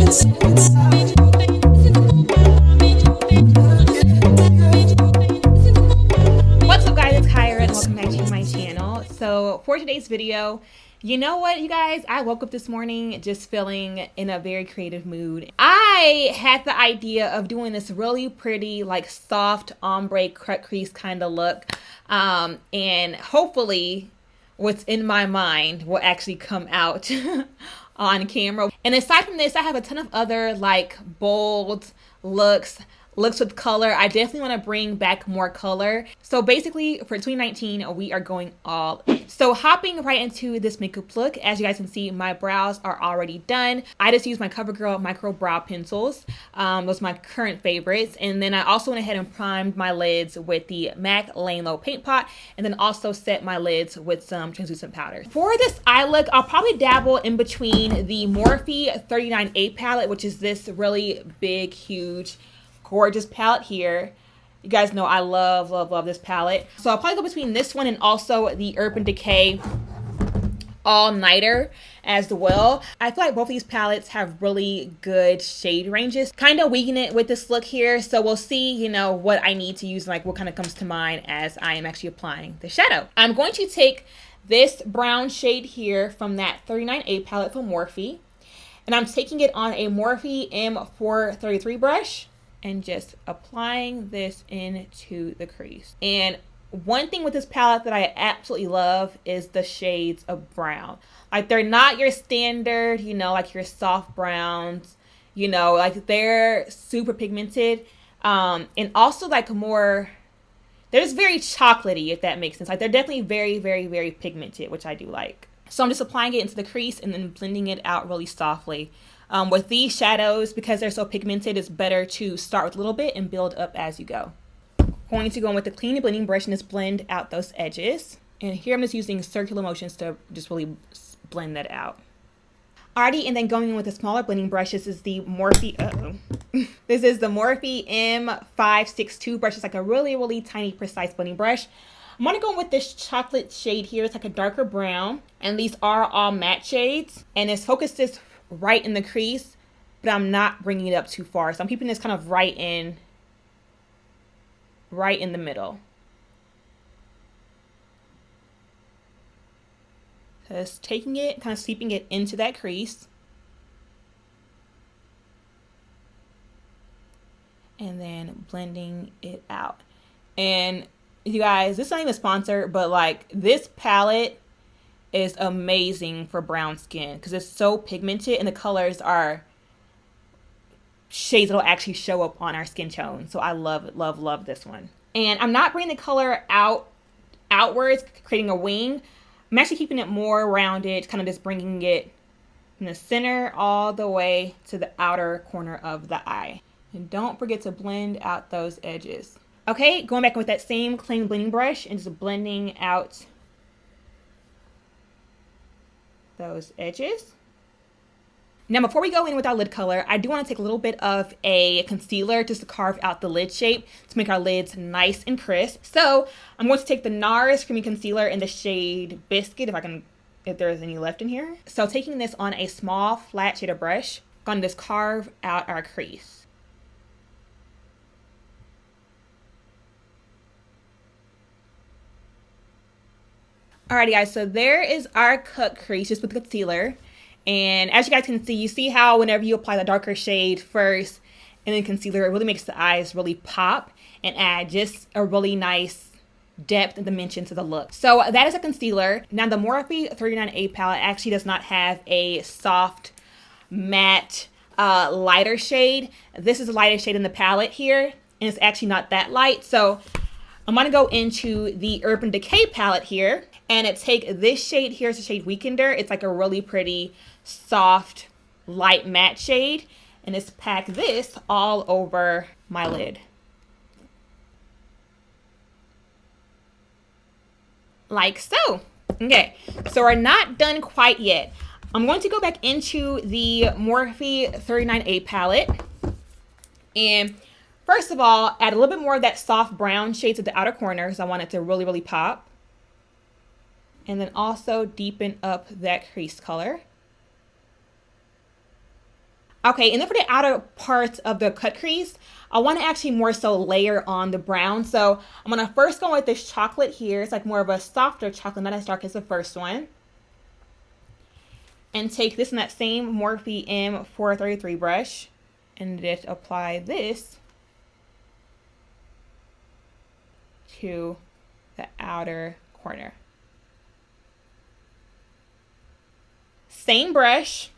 What's up guys, it's Kyra and welcome back to my channel. So for today's video, you know what you guys, I woke up this morning just feeling in a very creative mood. I had the idea of doing this really pretty like soft ombre cut crease kind of look, and hopefully what's in my mind will actually come out on camera. And aside from this, I have a ton of other like bold looks with color. I definitely want to bring back more color. So basically for 2019, we are going all in. So hopping right into this makeup look, as you guys can see, my brows are already done. I just used my CoverGirl micro brow pencils. Those are my current favorites. And then I also went ahead and primed my lids with the MAC Lane Low Paint Pot, and then also set my lids with some translucent powder. For this eye look, I'll probably dabble in between the Morphe 39A palette, which is this really big, huge, gorgeous palette here. You guys know I love this palette. So I'll probably go between this one and also the Urban Decay All Nighter as well. I feel like both of these palettes have really good shade ranges. Kind of winging it with this look here. So we'll see, you know, what I need to use, like what kind of comes to mind as I am actually applying the shadow. I'm going to take this brown shade here from that 39A palette from Morphe, and I'm taking it on a Morphe M433 brush and just applying this into the crease. And one thing with this palette that I absolutely love is the shades of brown. Like they're not your standard, you know, like your soft browns, you know, like they're super pigmented. And also like more, they're just very chocolatey, if that makes sense. Like they're definitely very pigmented, which I do like. So I'm just applying it into the crease and then blending it out really softly. With these shadows, because they're so pigmented, it's better to start with a little bit and build up as you go. Going to go in with the clean blending brush and just blend out those edges. And here I'm just using circular motions to just really blend that out. Alrighty, and then going in with a smaller blending brush, this is the Morphe, this is the Morphe M562 brush. It's like a really tiny, precise blending brush. I'm gonna go in with this chocolate shade here. It's like a darker brown, and these are all matte shades. And it's focused this right in the crease, but I'm not bringing it up too far. So I'm keeping this kind of right in the middle. Just taking it, kind of sweeping it into that crease. And then blending it out. And you guys, this is not even a sponsor, but like this palette is amazing for brown skin because it's so pigmented and the colors are shades that'll actually show up on our skin tone. So I love this one. And I'm not bringing the color outwards, creating a wing. I'm actually keeping it more rounded, kind of just bringing it from the center all the way to the outer corner of the eye. And don't forget to blend out those edges. Okay, going back with that same clean blending brush and just blending out those edges. Now before we go in with our lid color, I do want to take a little bit of a concealer just to carve out the lid shape to make our lids nice and crisp. So I'm going to take the NARS Creamy Concealer in the shade Biscuit, if there's any left in here. So taking this on a small flat shader brush, I'm going to just carve out our crease. Alrighty guys, so there is our cut crease just with concealer. And as you guys can see, you see how whenever you apply the darker shade first and then concealer, it really makes the eyes really pop and add just a really nice depth and dimension to the look. So that is a concealer. Now the Morphe 39A palette actually does not have a soft matte lighter shade. This is the lighter shade in the palette here, and it's actually not that light. So I'm gonna go into the Urban Decay palette here and take this shade here. It's the shade Weekender. It's like a really pretty soft light matte shade, and just pack this all over my lid like so. Okay, so we're not done quite yet. I'm going to go back into the Morphe 39A palette, and first of all, add a little bit more of that soft brown shade to the outer corners. I want it to really pop. And then also deepen up that crease color. Okay, and then for the outer parts of the cut crease, I want to actually more so layer on the brown. So I'm going to first go with this chocolate here. It's like more of a softer chocolate, not as dark as the first one. And take this in that same Morphe M433 brush and just apply this to the outer corner. Same brush.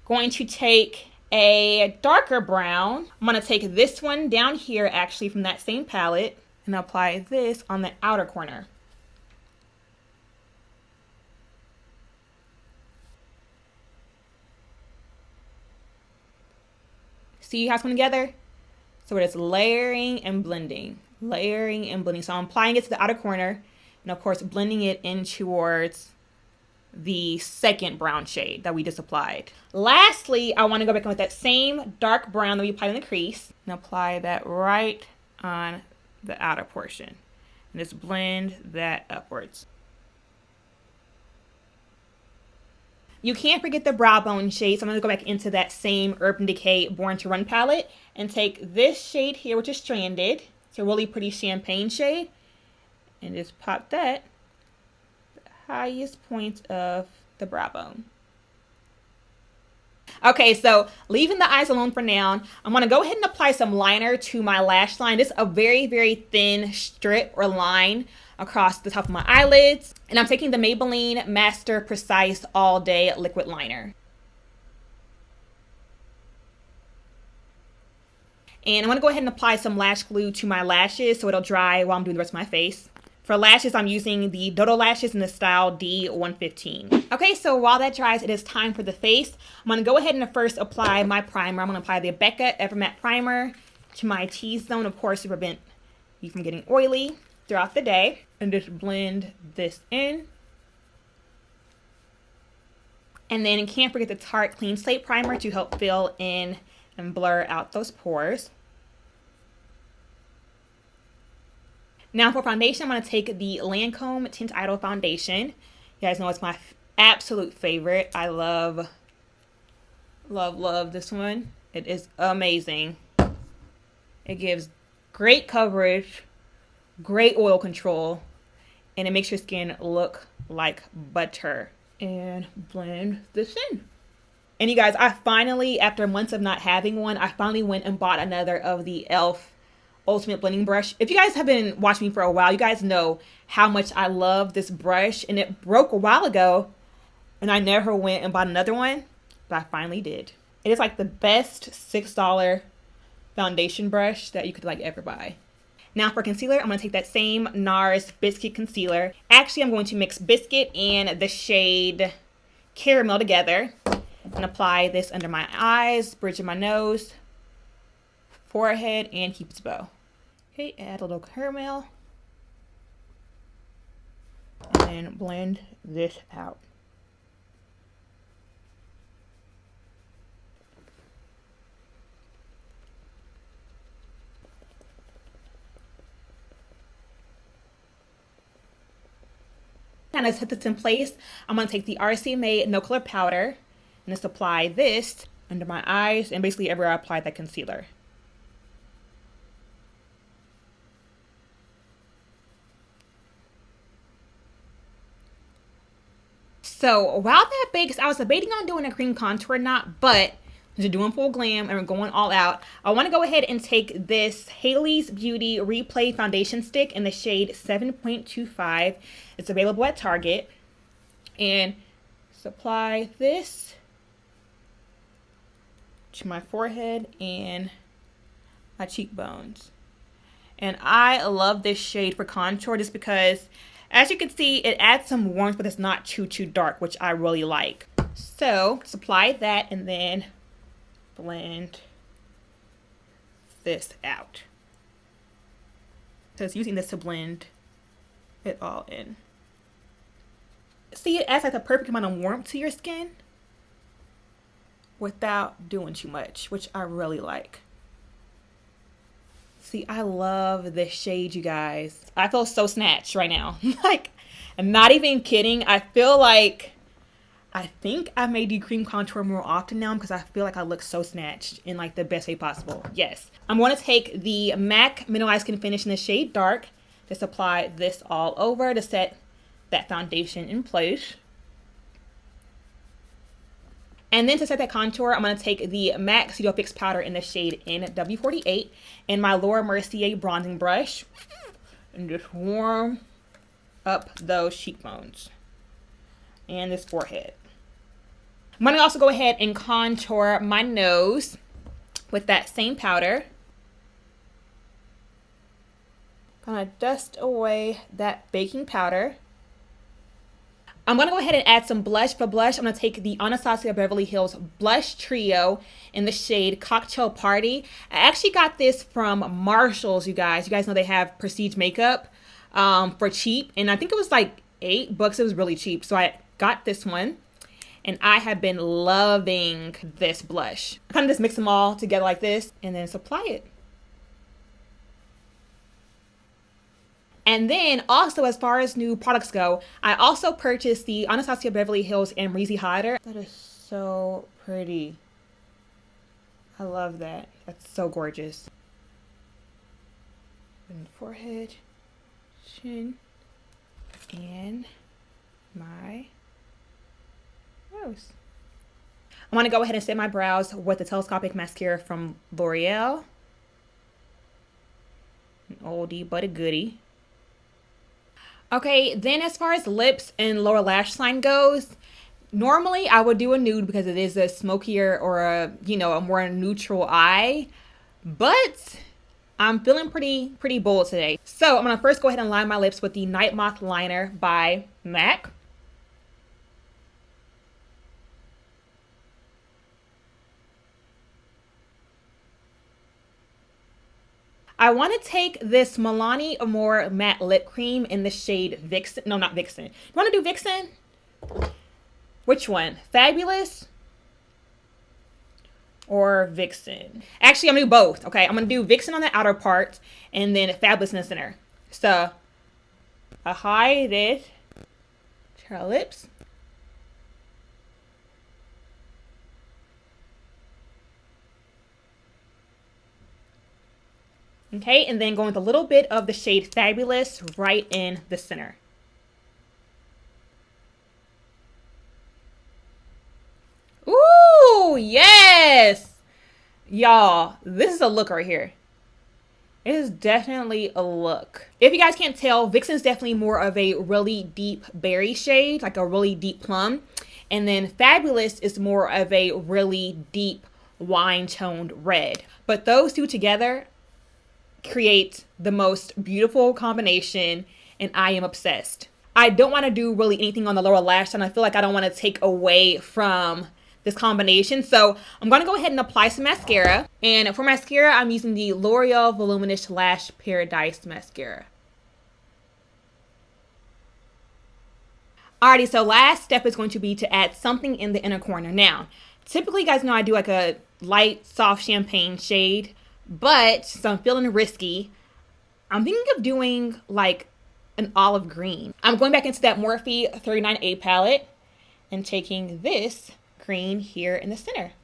Going to take a darker brown. I'm going to take this one down here actually from that same palette and apply this on the outer corner. See how it's coming together? So we're just layering and blending, layering and blending. So I'm applying it to the outer corner and of course blending it in towards the second brown shade that we just applied. Lastly, I want to go back in with that same dark brown that we applied in the crease and apply that right on the outer portion and just blend that upwards. You can't forget the brow bone shade, so I'm going to go back into that same Urban Decay Born to Run palette and take this shade here, which is Stranded. It's a really pretty champagne shade, and just pop that highest point of the brow bone. Okay, so leaving the eyes alone for now, I'm going to go ahead and apply some liner to my lash line. This is a very, very thin strip or line across the top of my eyelids. And I'm taking the Maybelline Master Precise All Day Liquid Liner. And I'm going to go ahead and apply some lash glue to my lashes so it'll dry while I'm doing the rest of my face. For lashes, I'm using the Dodo lashes in the style D115. Okay, so while that dries, it is time for the face. I'm going to go ahead and first apply my primer. I'm going to apply the Becca Evermatte Primer to my T-zone, of course, to prevent you from getting oily throughout the day. And just blend this in. And then can't forget the Tarte Clean Slate Primer to help fill in and blur out those pores. Now for foundation, I'm going to take the Lancome Tint Idol Foundation. You guys know it's my absolute favorite. I love this one. It is amazing. It gives great coverage, great oil control, and it makes your skin look like butter. And blend this in. And you guys, I finally, after months of not having one, I finally went and bought another of the e.l.f. Ultimate Blending Brush. If you guys have been watching me for a while, you guys know how much I love this brush. And it broke a while ago, and I never went and bought another one, but I finally did. It is like the best $6 foundation brush that you could like ever buy. Now for concealer, I'm going to take that same NARS Biscuit Concealer. Actually, I'm going to mix Biscuit and the shade Caramel together and apply this under my eyes, bridge of my nose, forehead, and Cupid's bow. Okay, add a little caramel and then blend this out. And to set this in place, I'm going to take the RCMA No Color Powder and just apply this under my eyes and basically everywhere I applied that concealer. So while that bakes, I was debating on doing a cream contour knot, but since we're doing full glam and we're going all out, I want to go ahead and take this Haley's Beauty Replay Foundation Stick in the shade 7.25. It's available at Target. And just apply this to my forehead and my cheekbones. And I love this shade for contour just because, as you can see, it adds some warmth, but it's not too dark, which I really like. So just apply that and then blend this out. So it's using this to blend it all in. See, it adds like the perfect amount of warmth to your skin without doing too much, which I really like. See, I love this shade, you guys. I feel so snatched right now. Like, I'm not even kidding. I feel like I think I may do cream contour more often now because I feel like I look so snatched in like the best way possible. Yes. I'm going to take the MAC Mineralized Skin Finish in the shade Dark. Just apply this all over to set that foundation in place. And then to set that contour, I'm going to take the MAC Pseudo Fix Powder in the shade NW48 and my Laura Mercier bronzing brush and just warm up those cheekbones and this forehead. I'm going to also go ahead and contour my nose with that same powder. Kind of dust away that baking powder. I'm going to go ahead and add some blush. For blush, I'm going to take the Anastasia Beverly Hills Blush Trio in the shade Cocktail Party. I actually got this from Marshall's, you guys. You guys know they have prestige makeup for cheap. And I think it was like $8. It was really cheap. So I got this one. And I have been loving this blush. I kind of just mix them all together like this and then just apply it. And then also, as far as new products go, I also purchased the Anastasia Beverly Hills Amrezy Hider. That is so pretty. I love that. That's so gorgeous. And forehead, chin, and my nose. I'm going to go ahead and set my brows with the telescopic mascara from L'Oreal. An oldie but a goodie. Okay, then as far as lips and lower lash line goes, normally I would do a nude because it is a smokier or a more neutral eye, but I'm feeling pretty bold today. So I'm going to first go ahead and line my lips with the Night Moth Liner by MAC. I want to take this Milani Amore Matte Lip Cream in the shade Vixen. No, not Vixen. You want to do Vixen? Which one? Fabulous or Vixen? Actually, I'm going to do both. Okay, I'm going to do Vixen on the outer part and then Fabulous in the center. So, I hide it to our lips. Okay, and then going with a little bit of the shade Fabulous right in the center. Ooh, yes! Y'all, this is a look right here. It is definitely a look. If you guys can't tell, Vixen is definitely more of a really deep berry shade, like a really deep plum. And then Fabulous is more of a really deep wine-toned red. But those two together create the most beautiful combination, and I am obsessed. I don't want to do really anything on the lower lash line. I feel like I don't want to take away from this combination. So I'm going to go ahead and apply some mascara. And for mascara, I'm using the L'Oreal Voluminous Lash Paradise Mascara. Alrighty, so last step is going to be to add something in the inner corner. Now, typically you guys know I do like a light, soft champagne shade. But since I'm feeling risky, I'm thinking of doing like an olive green. I'm going back into that Morphe 39A palette and taking this green here in the center.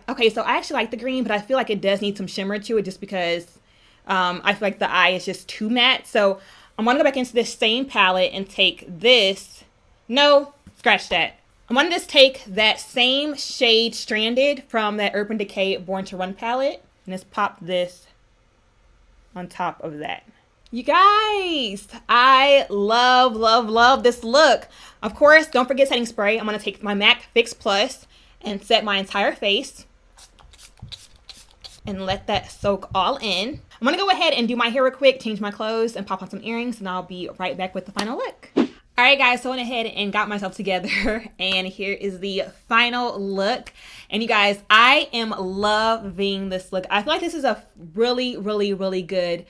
Okay, so I actually like the green, but I feel like it does need some shimmer to it just because I feel like the eye is just too matte. So I'm going to go back into this same palette and take this. No, scratch that. I'm going to just take that same shade Stranded from that Urban Decay Born to Run palette and just pop this on top of that. You guys, I love this look. Of course, don't forget setting spray. I'm going to take my MAC Fix Plus and set my entire face and let that soak all in. I'm going to go ahead and do my hair real quick, change my clothes, and pop on some earrings, and I'll be right back with the final look. All right, guys, so I went ahead and got myself together, and here is the final look. And you guys, I am loving this look. I feel like this is a really good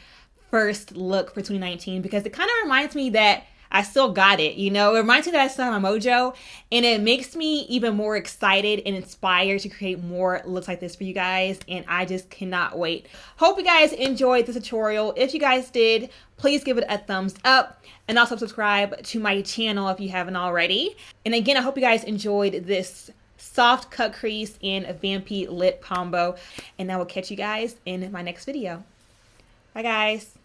first look for 2019 because it kind of reminds me that I still got it, you know? It reminds me that I still have my mojo, and it makes me even more excited and inspired to create more looks like this for you guys, and I just cannot wait. Hope you guys enjoyed this tutorial. If you guys did, please give it a thumbs up, and also subscribe to my channel if you haven't already. And again, I hope you guys enjoyed this soft cut crease and a Vampy lip combo, and I will catch you guys in my next video. Bye guys.